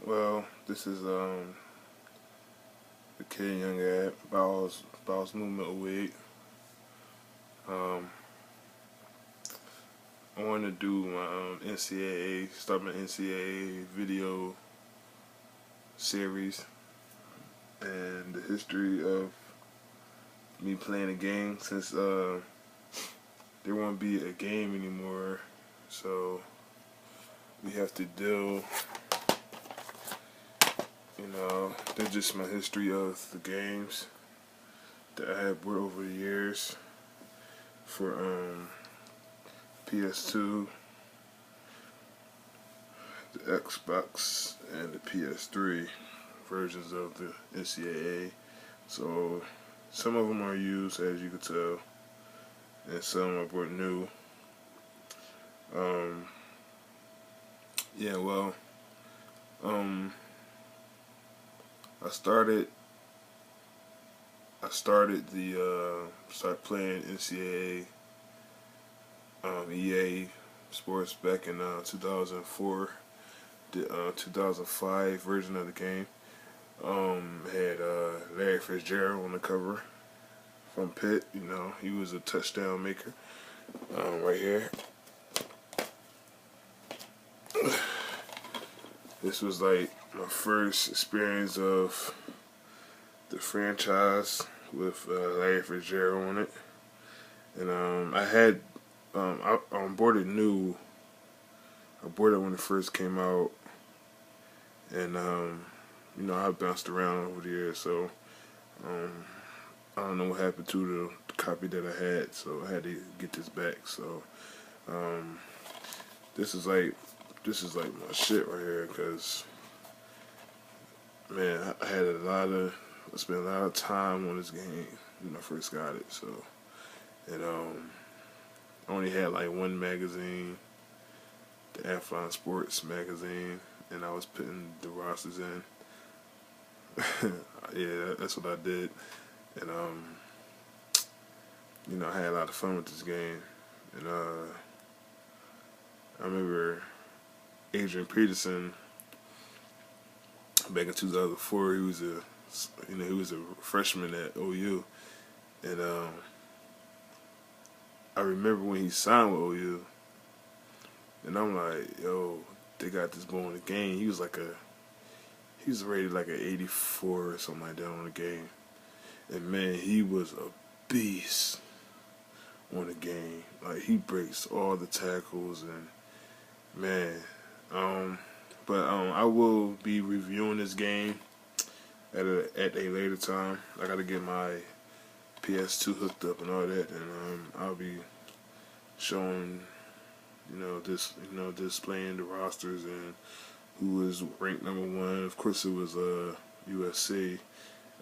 Well, this is the Pt.1 app, Bowels Movement Awake. Um, I want to do my start my NCAA video series and the history of me playing a game since there won't be a game anymore, so we have to deal. That's just my history of the games that I have brought over the years for PS2, the Xbox, and the PS3 versions of the NCAA. So some of them are used, as you can tell, and some are brought new. Yeah, well, I started started playing NCAA EA Sports back in 2004. The 2005 version of the game had Larry Fitzgerald on the cover from Pitt. He was a touchdown maker right here. This was like my first experience of the franchise with Larry Fitzgerald on it, and I had I bought it new. I bought it when it first came out, and I bounced around over the years, so I don't know what happened to the copy that I had, so I had to get this back. So this is like my shit right here, because man, I spent a lot of time on this game when I first got it. So, and I only had like one magazine, the Athlon Sports magazine, and I was putting the rosters in. Yeah, that's what I did, and I had a lot of fun with this game, and I remember Adrian Peterson back in 2004. He was a freshman at OU, and I remember when he signed with OU, and I'm like, yo, they got this boy in the game. He was rated like an 84 or something like that on the game, and man, he was a beast on the game. Like, he breaks all the tackles, and man, but I will be reviewing this game at a later time. I gotta get my PS2 hooked up and all that, and I'll be showing, displaying the rosters and who was ranked number one. Of course, it was USC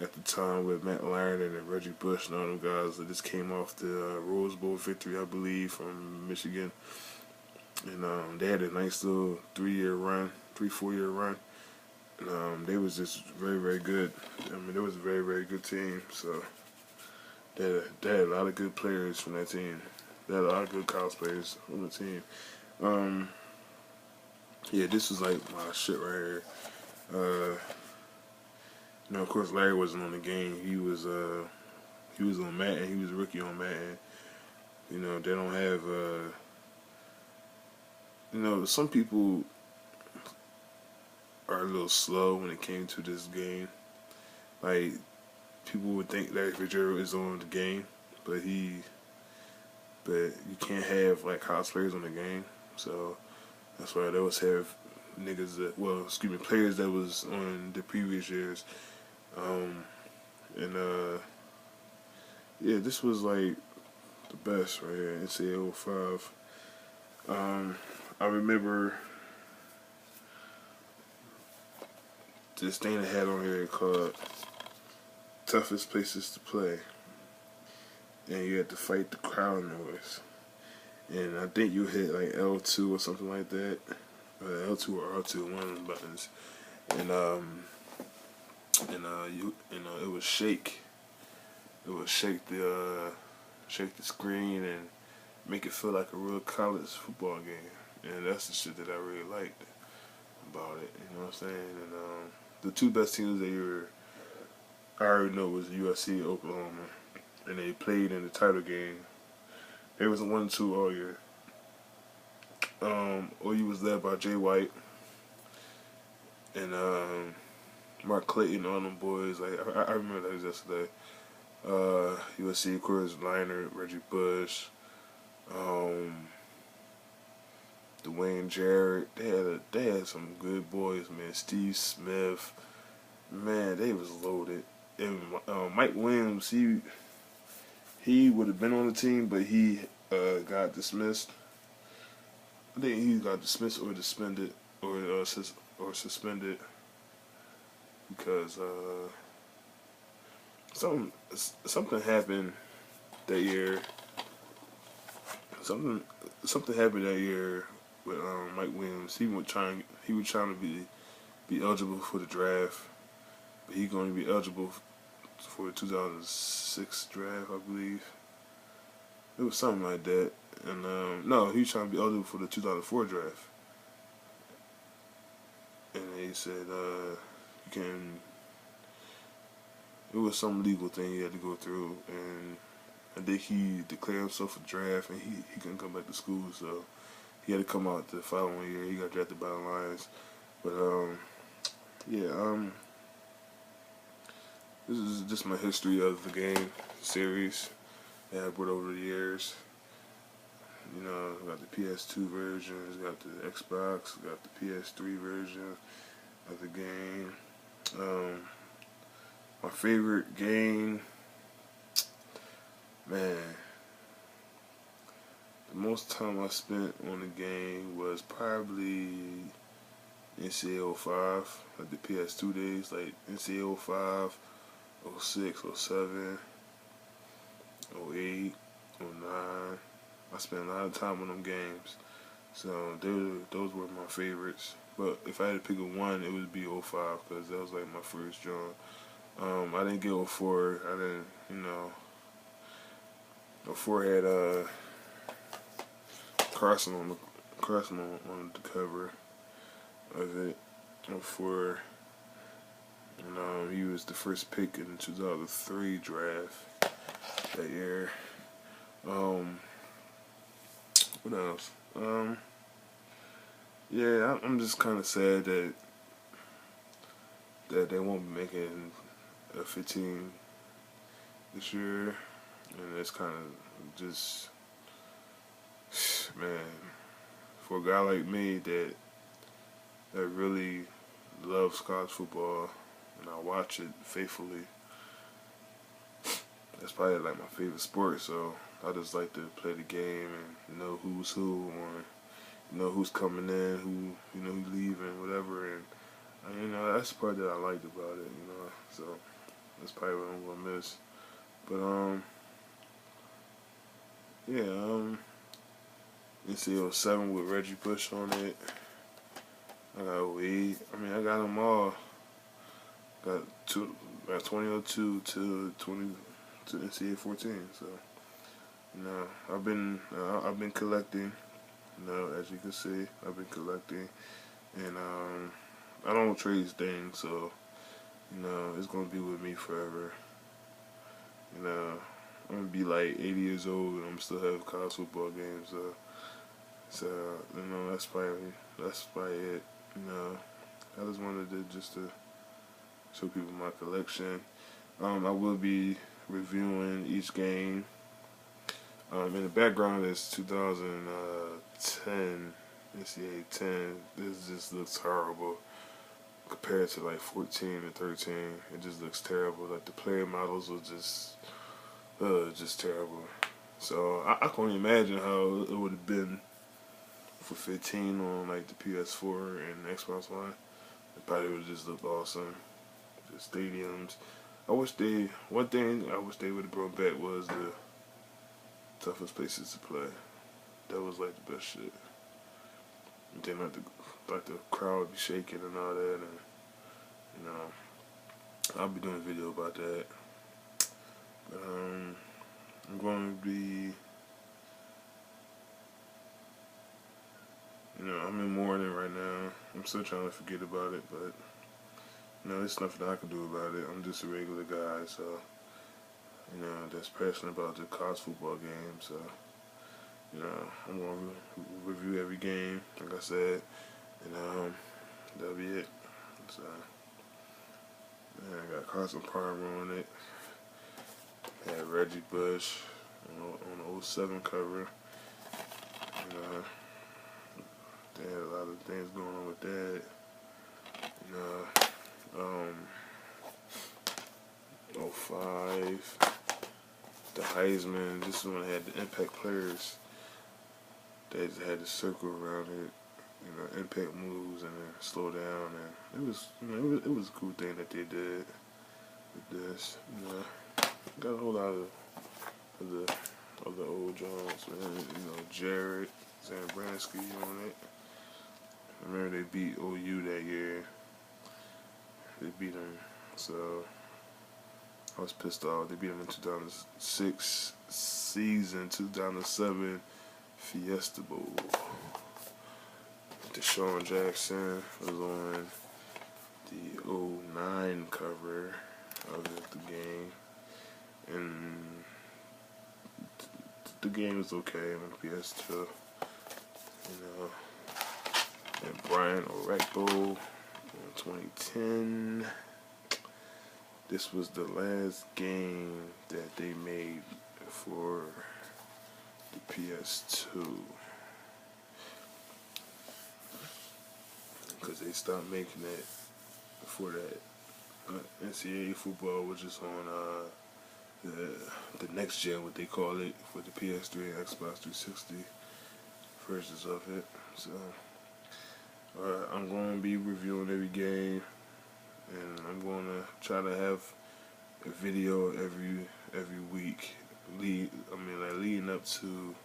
at the time with Matt Lyon and Reggie Bush and all them guys that just came off the Rose Bowl victory, I believe, from Michigan. And they had a nice little 4-year run. And they was just very, very good. I mean, it was a very, very good team. So they had a lot of good players from that team. They had a lot of good college players on the team. Yeah, this was like my shit right here. Of course, Larry wasn't on the game. He was on Madden. He was a rookie on Madden. They don't have some people are a little slow when it came to this game. Like, people would think Larry Fitzgerald is on the game, but you can't have like college players on the game. So that's why they always have players that was on the previous years. Yeah, this was like the best right here, NCAA 05. I remember this thing they had on here called Toughest Places to Play, and you had to fight the crowd noise. And I think you hit like L2 or something like that, L2 or R2, one of the buttons, and it would shake the screen and make it feel like a real college football game, and that's the shit that I really liked about it. You know what I'm saying? And the two best teams that year, I already know, was USC, Oklahoma, and they played in the title game. They was 1-2 all year. OU was led by Jay White and Mark Clayton, all them boys. Like I remember that was yesterday. USC, of course, Liner, Reggie Bush, Dwayne Jarrett. They had some good boys, man. Steve Smith, man, they was loaded. And Mike Williams, he would have been on the team, but he got dismissed. I think he got dismissed or suspended or suspended because something happened that year. Something happened that year with Mike Williams. He was trying to be eligible for the draft, but he going to be eligible for the 2006 draft, I believe. It was something like that. And no, he was trying to be eligible for the 2004 draft. And they said you can. It was some legal thing he had to go through, and I think he declared himself a draft, and he couldn't come back to school, so he had to come out the following year. He got drafted by the Lions, but yeah, this is just my history of the game series that I brought over the years. You know, got the PS2 versions, got the Xbox, got the PS3 version of the game. My favorite game, man, the most time I spent on the game was probably NCAA 05, like the PS2 days, like NCAA 05, 06, 07, 08, 09. I spent a lot of time on them games, so those were my favorites. But if I had to pick a one, it would be 05, because that was like my first joint. I didn't get 04. I didn't, you know. 04 had Carson on the cover of it. 04, and he was the first pick in the 2003 draft that year. What else? Yeah, I'm just kind of sad that they won't be making a 15 this year, and it's kind of just, man, for a guy like me that really loves college football and I watch it faithfully. That's probably like my favorite sport, so I just like to play the game and know who's who, or know who's coming in, who's leaving, whatever, and that's the part that I liked about it, so that's probably what I'm gonna miss. But yeah, NCAA 07 with Reggie Bush on it. I got Wade. I got them all. Got 2002 to NCAA 14. So I've been collecting. As you can see, I've been collecting, and I don't trade things, so it's gonna be with me forever. I'm gonna be like 80 years old and I'm still have college football games. So that's probably it. I just wanted to show people my collection. I will be reviewing each game. In the background is 2010 NCAA 10. This just looks horrible compared to like 14 and 13. It just looks terrible. Like the player models are just terrible. So I can't imagine how it would have been for 15 on like the PS4 and Xbox One. It probably would have just looked awesome. The stadiums. One thing I wish they would have brought back was the toughest places to play. That was like the best shit. And then like the crowd be shaking and all that, and I'll be doing a video about that. But I'm going to be, I'm in mourning right now. I'm still trying to forget about it, but there's nothing I can do about it. I'm just a regular guy, so that's passionate about the college football game. So I'm gonna review every game, like I said, and that'll be it. So I got Carson Palmer on it. Had Reggie Bush on the 07 cover. They had a lot of things going on with that. '05, the Heisman. This one had the impact players. They just had to circle around it. Impact moves and then slow down, and it was a cool thing that they did with this. Got a whole lot of the old Jones, man. Jared Zambransky on it. I remember they beat OU that year. They beat them, so I was pissed off. They beat them in 2006 season, 2007 Fiesta Bowl. Deshaun Jackson was on the 09 cover of the game, and the game was okay on PS2. And Brian Orakpo in 2010. This was the last game that they made for the PS2. Because they stopped making it for that NCAA football, which is on the next gen, what they call it, for the PS3 and Xbox 360 versions of it. So I'm going to be reviewing every game, and I'm going to try to have a video every week. Leading up to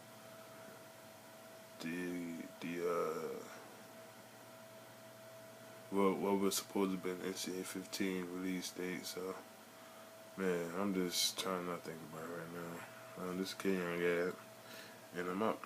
what was supposed to be an NCAA 15 release date. So, man, I'm just trying not to think about it right now. This is K Young Ad, and I'm out.